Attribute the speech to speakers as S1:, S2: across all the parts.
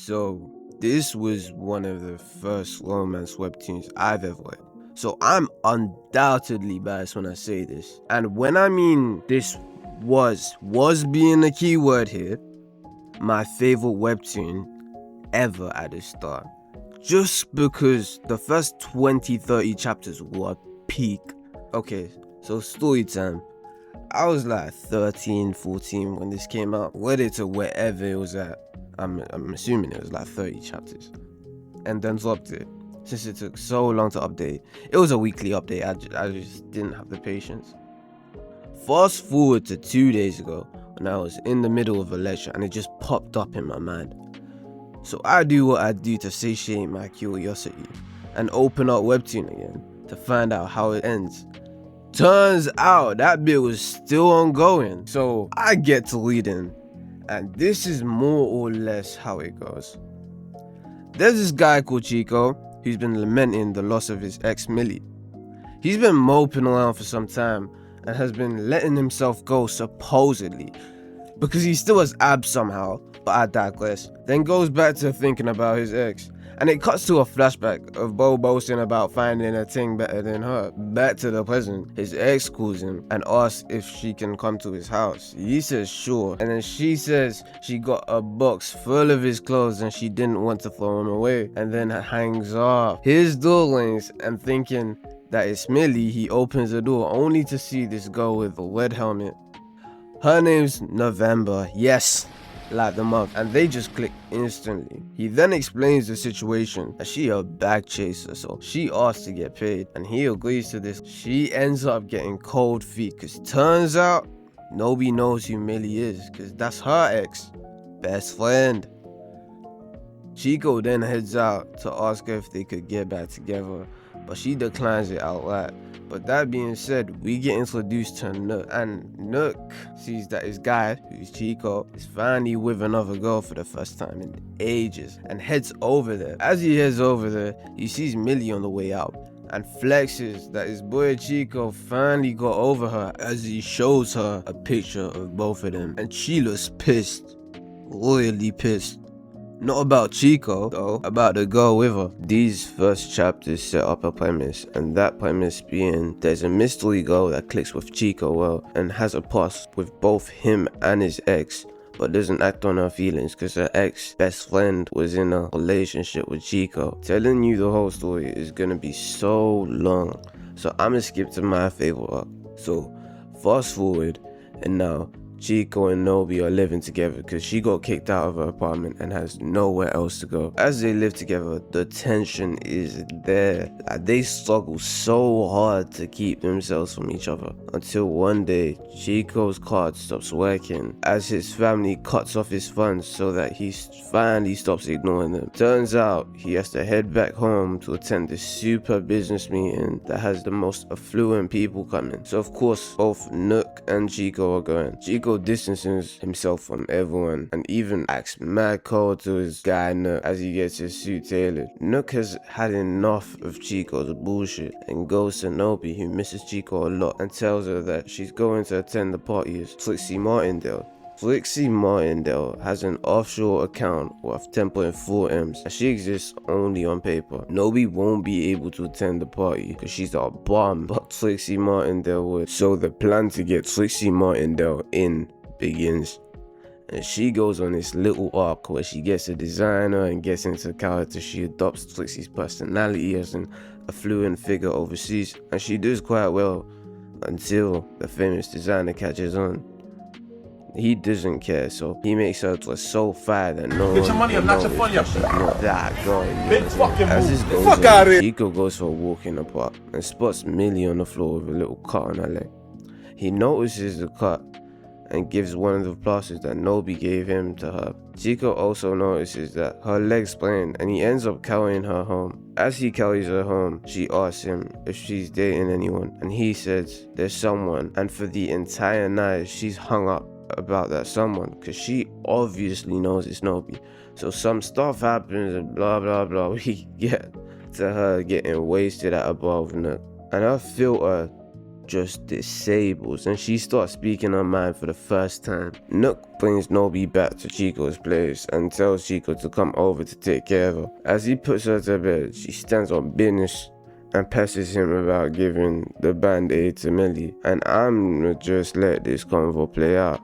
S1: So, this was one of the first romance webtoons I've ever read. So, I'm undoubtedly biased when I say this. And when I mean this was being the key word here, my favorite webtoon ever at the start. Just because the first 20-30 chapters were peak. Okay, so story time. I was like 13, 14 when this came out. Read it to wherever it was at. I'm assuming it was like 30 chapters. And then dropped it. Since it took so long to update. It was a weekly update. I just didn't have the patience. Fast forward to 2 days ago when I was in the middle of a lecture and it just popped up in my mind. So I do what I do to satiate my curiosity and open up Webtoon again to find out how it ends. Turns out that bit was still ongoing, so I get to reading, and this is more or less how it goes. There's this guy called Chico who's been lamenting the loss of his ex Millie. He's been moping around for some time and has been letting himself go supposedly because he still has abs somehow, but I digress. Then goes back to thinking about his ex. And it cuts to a flashback of Bo boasting about finding a thing better than her. Back to the present, his ex calls him and asks if she can come to his house. He says sure, and then she says she got a box full of his clothes and she didn't want to throw him away, and then hangs off. His door rings, and thinking that it's Millie, he opens the door only to see this girl with a red helmet. Her name's November, yes, like the month, and they just click instantly. He then explains the situation that she a bag chaser, so she asks to get paid, and he agrees to this. She ends up getting cold feet because turns out nobody knows who Millie is because that's her ex best friend. Chico then heads out to ask her if they could get back together, but she declines it outright. But that being said, we get introduced to Nook, and Nook sees that his guy, who's Chico, is finally with another girl for the first time in ages, and heads over there. As he heads over there, he sees Millie on the way out, and flexes that his boy Chico finally got over her as he shows her a picture of both of them, and she looks pissed, royally pissed. Not about Chico, though, about the girl with her. These first chapters set up a premise, and that premise being there's a mystery girl that clicks with Chico well and has a past with both him and his ex, but doesn't act on her feelings because her ex best friend was in a relationship with Chico. Telling you the whole story is gonna be so long, so I'ma skip to my favorite arc. So fast forward, and now Chico and Nobi are living together because she got kicked out of her apartment and has nowhere else to go. As they live together, the tension is there. They struggle so hard to keep themselves from each other until one day Chico's card stops working as his family cuts off his funds so that he finally stops ignoring them. Turns out he has to head back home to attend this super business meeting that has the most affluent people coming. So of course both Nook and Chico are going. Chico distances himself from everyone and even acts mad cold to his guy Nook as he gets his suit tailored. Nook has had enough of Chico's bullshit and goes to Nobi, who misses Chico a lot, and tells her that she's going to attend the party as Trixie Martindale. Trixie Martindale has an offshore account worth 10.4 M's and she exists only on paper. Nobi won't be able to attend the party because she's a bomb, but Trixie Martindale would. So the plan to get Trixie Martindale in begins. And she goes on this little arc where she gets a designer and gets into character. She adopts Trixie's personality as an affluent figure overseas, and she does quite well until the famous designer catches on. He doesn't care, so he makes her dress so fire that no
S2: Get your money up, not your
S1: one
S2: funny
S1: knows
S2: up.
S1: that she's not that girl.
S2: Big fucking
S1: As
S2: move.
S1: this goes
S2: Fuck
S1: on,
S2: outta here.
S1: Chico goes for a walk in the park and spots Millie on the floor with a little cut on her leg. He notices the cut and gives one of the plasters that Nobi gave him to her. Chico also notices that her leg's sprained and he ends up carrying her home. As he carries her home, she asks him if she's dating anyone, and he says there's someone, and for the entire night she's hung up about that someone because she obviously knows it's Nobi. So some stuff happens and blah blah blah. We get to her getting wasted at a bar with Nook, and her filter just disables and she starts speaking her mind for the first time. Nook brings Nobi back to Chico's place and tells Chico to come over to take care of her. As he puts her to bed, she stands on business and passes him about giving the band-aid to Millie, and I'm gonna just let this convo play out.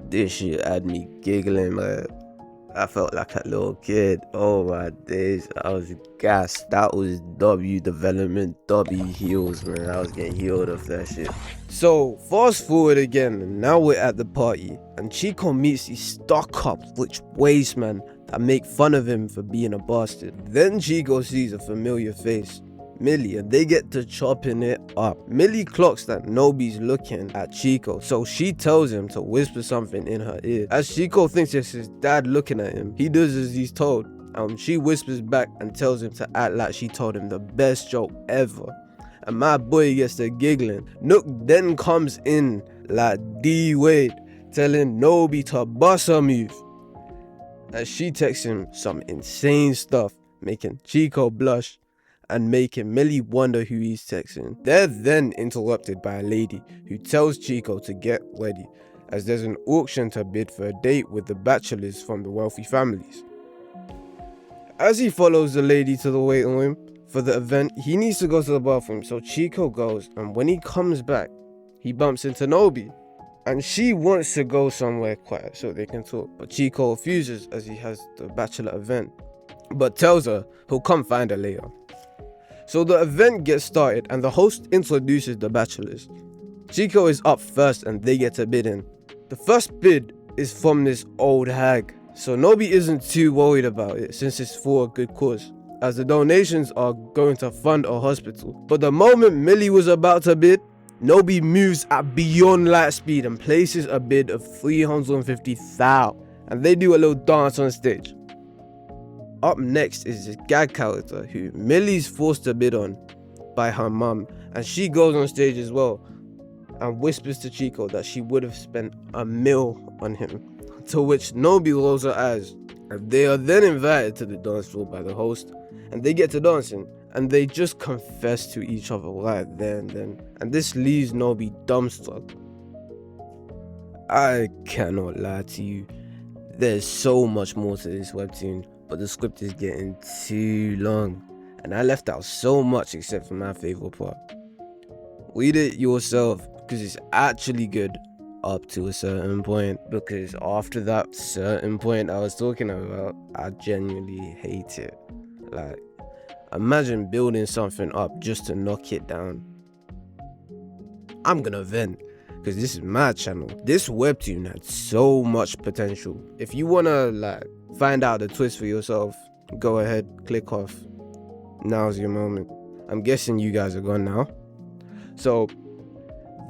S1: This shit had me giggling, man. I felt like a little kid. Oh my days, I was gassed. That was W development, W heels, man. I was getting healed off that shit. So fast forward again, now we're at the party, and Chico meets these stuck-up rich waste man that make fun of him for being a bastard. Then Chico sees a familiar face, Millie, and they get to chopping it up. Millie clocks that Nobi's looking at Chico, so she tells him to whisper something in her ear. As Chico thinks it's his dad looking at him, he does as he's told. She whispers back and tells him to act like she told him the best joke ever. And my boy gets to giggling. Nook then comes in like D-Wade, telling Nobi to bust a move. As she texts him some insane stuff, making Chico blush and making Millie wonder who he's texting. They're then interrupted by a lady who tells Chico to get ready, as there's an auction to bid for a date with the bachelors from the wealthy families. As he follows the lady to the waiting room for the event, he needs to go to the bathroom, so Chico goes, and when he comes back, he bumps into Nobi, and she wants to go somewhere quiet so they can talk, but Chico refuses as he has the bachelor event, but tells her he'll come find her later. So the event gets started and the host introduces the bachelors. Chico is up first and they get to bid in. The first bid is from this old hag, so Nobi isn't too worried about it since it's for a good cause, as the donations are going to fund a hospital. But the moment Millie was about to bid, Nobi moves at beyond light speed and places a bid of 350,000, and they do a little dance on stage. Up next is this gag character who Millie's forced to bid on by her mum, and she goes on stage as well and whispers to Chico that she would have spent $1 million on him, to which Nobi rolls her eyes, and they are then invited to the dance floor by the host, and they get to dancing, and they just confess to each other right there and then, and this leaves Nobi dumbstruck. I cannot lie to you, there's so much more to this webtoon, but the script is getting too long, and I left out so much except for my favorite part. Read it yourself, because it's actually good up to a certain point, because after that certain point I was talking about, I genuinely hate it. Like, imagine building something up just to knock it down. I'm gonna vent, because this is my channel. This webtoon had so much potential. If you wanna find out the twist for yourself, go ahead, click off. Now's your moment. I'm guessing you guys are gone now. So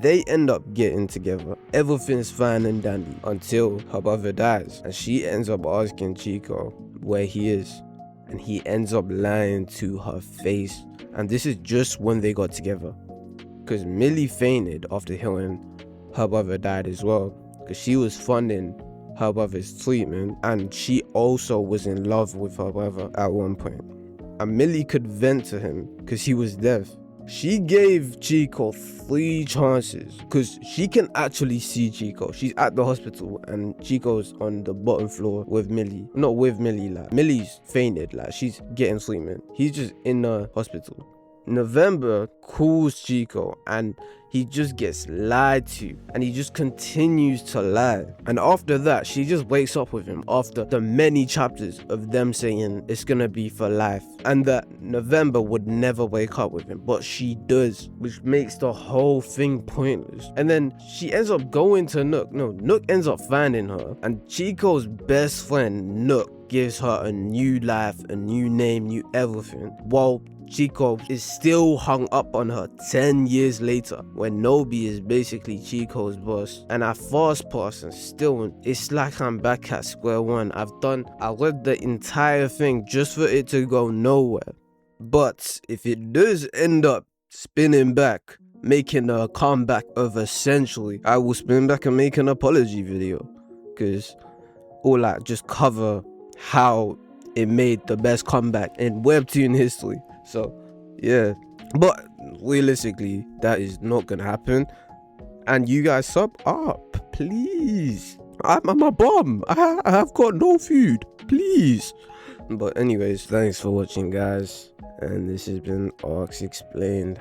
S1: they end up getting together. Everything's fine and dandy until her brother dies, and she ends up asking Chico where he is, and he ends up lying to her face. And this is just when they got together, because Millie fainted after hearing her brother died as well, because she was funding her brother's treatment, and she also was in love with her brother at one point. And Millie could vent to him because he was deaf. She gave Chico 3 chances because she can actually see Chico. She's at the hospital and Chico's on the bottom floor with Millie. Not with Millie, Millie's fainted, she's getting treatment. He's just in the hospital. November calls Chico and he just gets lied to, and he just continues to lie. And after that, she just wakes up with him after the many chapters of them saying it's gonna be for life, and that November would never wake up with him, but she does, which makes the whole thing pointless. And then she ends up going to Nook. No, Nook ends up finding her, and Chico's best friend Nook gives her a new life, a new name, new everything, while Chico is still hung up on her 10 years later, when Nobi is basically Chico's boss. And I fast pass, and still it's like I'm back at square one. I read the entire thing just for it to go nowhere. But if it does end up spinning back, making a comeback of essentially, I will spin back and make an apology video, because all I just cover how it made the best comeback in Webtoon history. So yeah, but realistically that is not gonna happen. And you guys sub up, please. I'm a bum. I have got no food, please. But anyways, thanks for watching, guys, and this has been Arcs Explained.